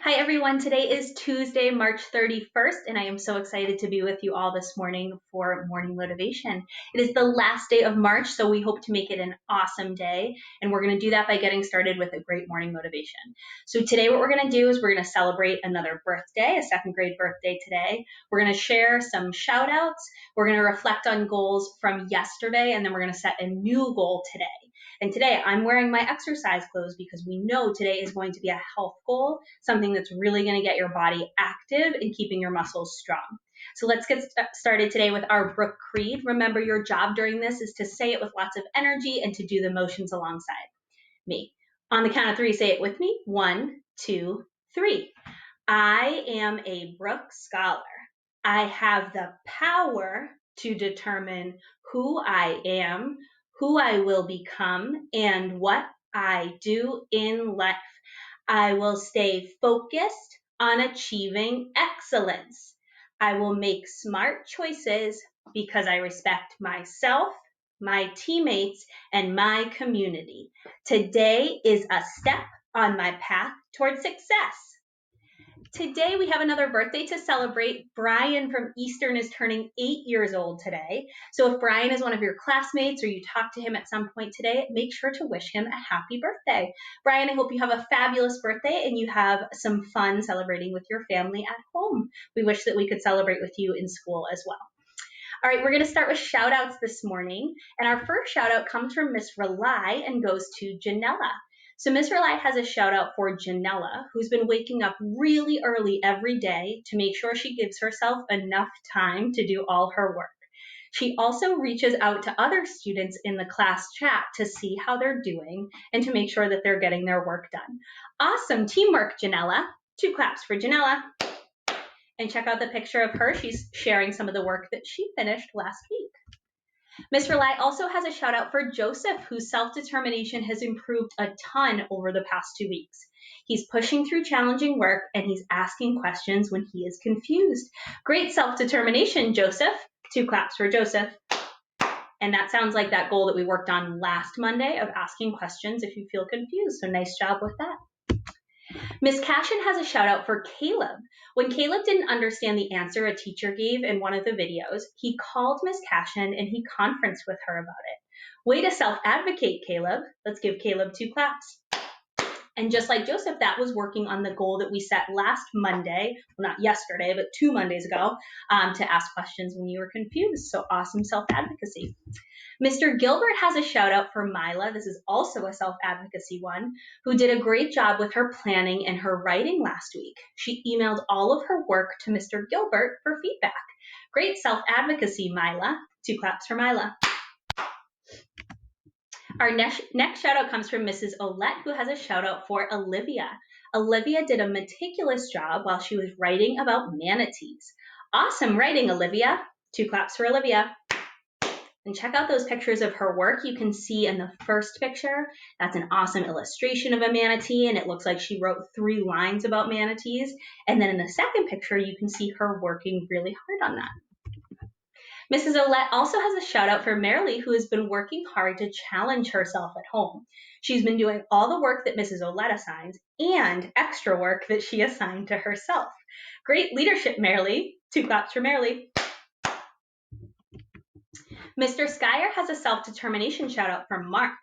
Hi everyone, today is Tuesday, March 31st, and I am so excited to be with you all this morning for Morning Motivation. It is the last day of March, so we hope to make it an awesome day, and we're going to do that by getting started with a great morning motivation. So today what we're going to do is we're going to celebrate another birthday, a second grade birthday today. We're going to share some shout outs, we're going to reflect on goals from yesterday, and then we're going to set a new goal today. And today I'm wearing my exercise clothes because we know today is going to be a health goal, something that's really going to get your body active and keeping your muscles strong. So let's get started today with our Brooke Creed. Remember, your job during this is to say it with lots of energy and to do the motions alongside me. On the count of three, say it with me. 1, 2, 3. I am a Brooke Scholar. I have the power to determine who I am, who I will become, and what I do in life. I will stay focused on achieving excellence. I will make smart choices because I respect myself, my teammates, and my community. Today is a step on my path toward success. Today we have another birthday to celebrate. Brian from Eastern is turning 8 years old today. So if Brian is one of your classmates or you talk to him at some point today, make sure to wish him a happy birthday. Brian, I hope you have a fabulous birthday and you have some fun celebrating with your family at home. We wish that we could celebrate with you in school as well. All right, we're going to start with shout outs this morning. And our first shout out comes from Miss Rely and goes to Janella. So Miss Rely has a shout out for Janella, who's been waking up really early every day to make sure she gives herself enough time to do all her work. She also reaches out to other students in the class chat to see how they're doing and to make sure that they're getting their work done. Awesome teamwork, Janella. 2 claps for Janella. And check out the picture of her. She's sharing some of the work that she finished last week. Miss Rely also has a shout out for Joseph, whose self-determination has improved a ton over the past 2 weeks. He's pushing through challenging work and he's asking questions when he is confused. Great self-determination, Joseph. 2 claps for Joseph. And that sounds like that goal that we worked on last Monday of asking questions if you feel confused. So nice job with that. Miss Cashin has a shout out for Caleb. When Caleb didn't understand the answer a teacher gave in one of the videos, he called Miss Cashin and he conferenced with her about it. Way to self-advocate, Caleb. Let's give Caleb 2 claps. And just like Joseph, that was working on the goal that we set last Monday, well, not yesterday, but 2 Mondays ago, to ask questions when you were confused. So awesome self-advocacy. Mr. Gilbert has a shout out for Mila. This is also a self-advocacy one, who did a great job with her planning and her writing last week. She emailed all of her work to Mr. Gilbert for feedback. Great self-advocacy, Mila. 2 claps for Mila. Our next shout out comes from Mrs. Olette, who has a shout out for Olivia. Olivia did a meticulous job while she was writing about manatees. Awesome writing, Olivia. 2 claps for Olivia. And check out those pictures of her work. You can see in the first picture, that's an awesome illustration of a manatee, and it looks like she wrote 3 lines about manatees. And then in the second picture, you can see her working really hard on that. Mrs. Olette also has a shout out for Marilee, who has been working hard to challenge herself at home. She's been doing all the work that Mrs. Olette assigns and extra work that she assigned to herself. Great leadership, Marilee. 2 claps for Marilee. Mr. Skyer has a self-determination shout out from Mark.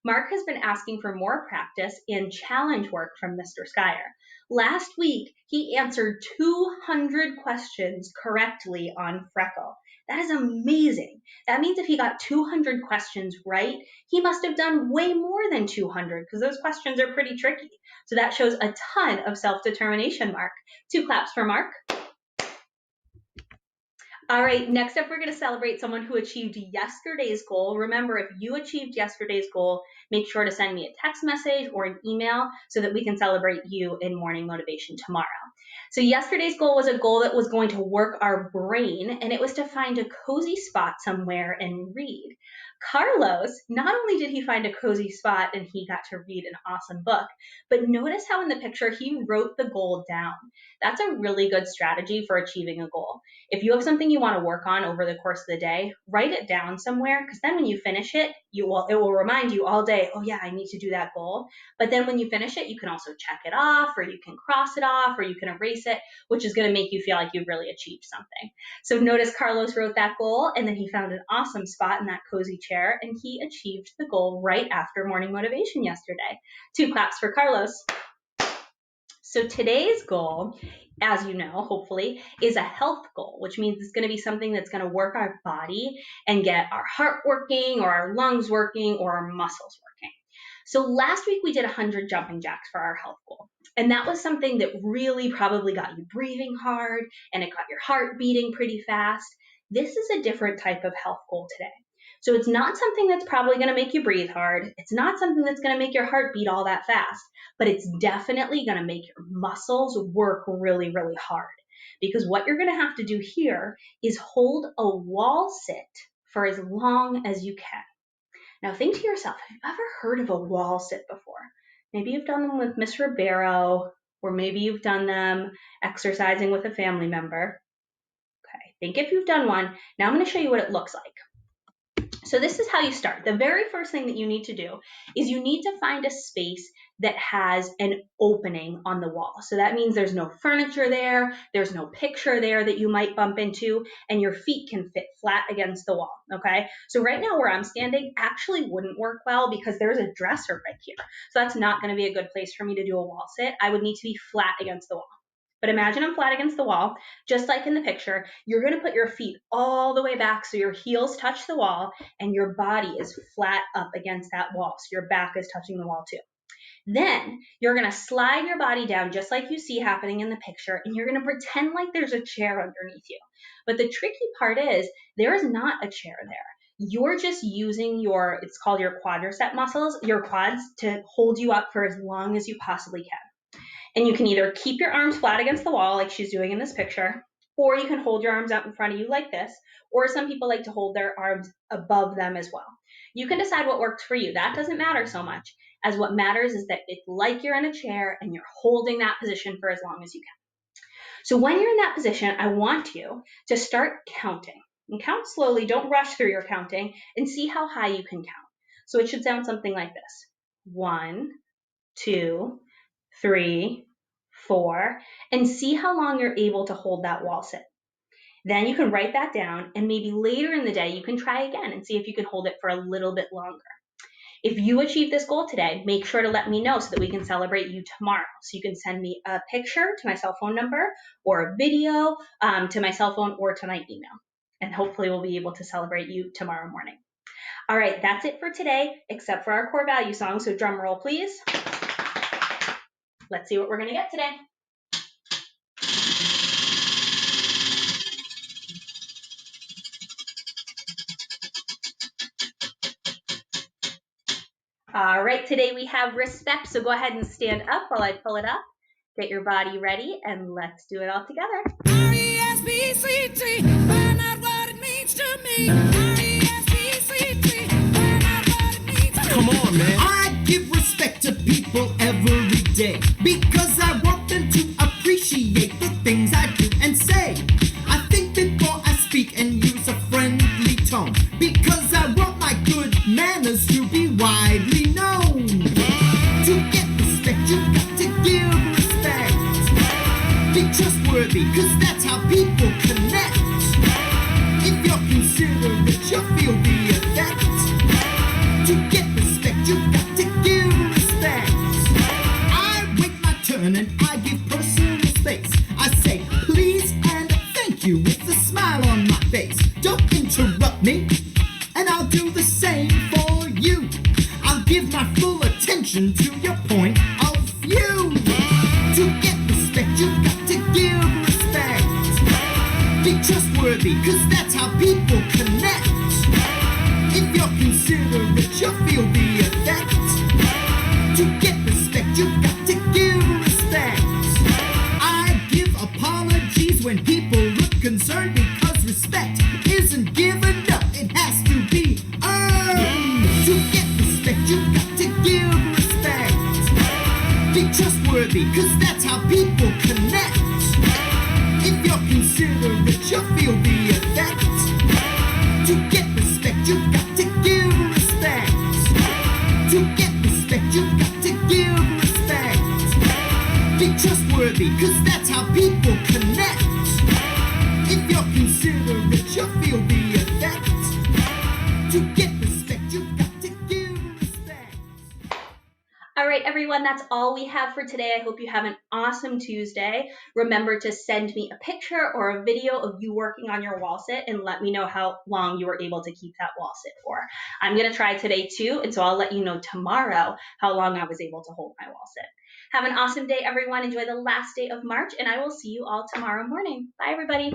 Mark has been asking for more practice and challenge work from Mr. Skyer. Last week, he answered 200 questions correctly on Freckle. That is amazing. That means if he got 200 questions right, he must have done way more than 200 because those questions are pretty tricky. So that shows a ton of self-determination, Mark. 2 claps for Mark. All right, next up, we're going to celebrate someone who achieved yesterday's goal. Remember, if you achieved yesterday's goal, make sure to send me a text message or an email so that we can celebrate you in Morning Motivation tomorrow. So yesterday's goal was a goal that was going to work our brain, and it was to find a cozy spot somewhere and read. Carlos, not only did he find a cozy spot and he got to read an awesome book, but notice how in the picture he wrote the goal down. That's a really good strategy for achieving a goal. If you have something you want to work on over the course of the day, write it down somewhere, because then when you finish it, it will remind you all day, oh yeah, I need to do that goal. But then when you finish it, you can also check it off, or you can cross it off, or you can erase it, which is going to make you feel like you've really achieved something. So notice Carlos wrote that goal, and then he found an awesome spot in that cozy chair, and he achieved the goal right after morning motivation yesterday. 2 claps for Carlos. So today's goal, as you know, hopefully, is a health goal, which means it's going to be something that's going to work our body and get our heart working, or our lungs working, or our muscles working. So last week we did 100 jumping jacks for our health goal. And that was something that really probably got you breathing hard, and it got your heart beating pretty fast. This is a different type of health goal today. So it's not something that's probably going to make you breathe hard. It's not something that's going to make your heart beat all that fast, but it's definitely going to make your muscles work really, really hard. Because what you're going to have to do here is hold a wall sit for as long as you can. Now think to yourself, have you ever heard of a wall sit before? Maybe you've done them with Miss Ribeiro, or maybe you've done them exercising with a family member. Okay, think if you've done one. Now I'm going to show you what it looks like. So this is how you start. The very first thing that you need to do is you need to find a space that has an opening on the wall. So that means there's no furniture there, there's no picture there that you might bump into, and your feet can fit flat against the wall, okay? So right now where I'm standing actually wouldn't work well because there's a dresser right here. So that's not gonna be a good place for me to do a wall sit. I would need to be flat against the wall. But imagine I'm flat against the wall, just like in the picture. You're going to put your feet all the way back so your heels touch the wall and your body is flat up against that wall. So your back is touching the wall too. Then you're going to slide your body down just like you see happening in the picture, and you're going to pretend like there's a chair underneath you. But the tricky part is there is not a chair there. You're just using it's called your quadricep muscles, your quads, to hold you up for as long as you possibly can. And you can either keep your arms flat against the wall like she's doing in this picture, or you can hold your arms out in front of you like this, or some people like to hold their arms above them as well. You can decide what works for you. That doesn't matter so much, as what matters is that it's like you're in a chair and you're holding that position for as long as you can. So when you're in that position, I want you to start counting. And count slowly, don't rush through your counting, and see how high you can count. So it should sound something like this. 1, 2, 3, 4, and see how long you're able to hold that wall sit. Then you can write that down, and maybe later in the day you can try again and see if you can hold it for a little bit longer. If you achieve this goal today, make sure to let me know so that we can celebrate you tomorrow. So you can send me a picture to my cell phone number, or a video to my cell phone, or to my email. And hopefully we'll be able to celebrate you tomorrow morning. All right, that's it for today, except for our core value song. So drum roll, please. Let's see what we're going to get today. All right, today we have respect, so go ahead and stand up while I pull it up. Get your body ready, and let's do it all together. R-E-S-P-C-T, find out what it means to me. R-E-S-P-C-T, find out what it means to me. Come on, man. I give respect to people every day because I want them to appreciate the things I do and say. I think before I speak and use a friendly tone because I want my good manners to be widely known. To get respect, you got to give respect. Be trustworthy, cause that's how people connect. If you're considerate, you'll feel the effect. To get respect, you got to give respect. I wait my turn and I give personal space. I say please and thank you with a smile on my face. Don't interrupt me, and I'll do the same for you. I'll give my full attention to your point of view. To get respect, you got to give respect. Be trustworthy, cause that's how people connect. If you're considerate, you'll feel the effect. To get respect, you got to give respect. I give apologies when people look concerned because respect isn't given up, it has to be earned. feel the effect. To get respect, you've got to give respect. To get respect, you've got to give respect. Be trustworthy, cause that's how people connect. If you're considerate, you'll feel the effect. To get respect, you've got to give respect. All right, everyone, that's all we have for today. I hope you have an awesome Tuesday. Remember to send me a picture or a video of you working on your wall sit and let me know how long you were able to keep that wall sit for. I'm going to try today too, and so I'll let you know tomorrow how long I was able to hold my wall sit. Have an awesome day, everyone. Enjoy the last day of March, and I will see you all tomorrow morning. Bye, everybody.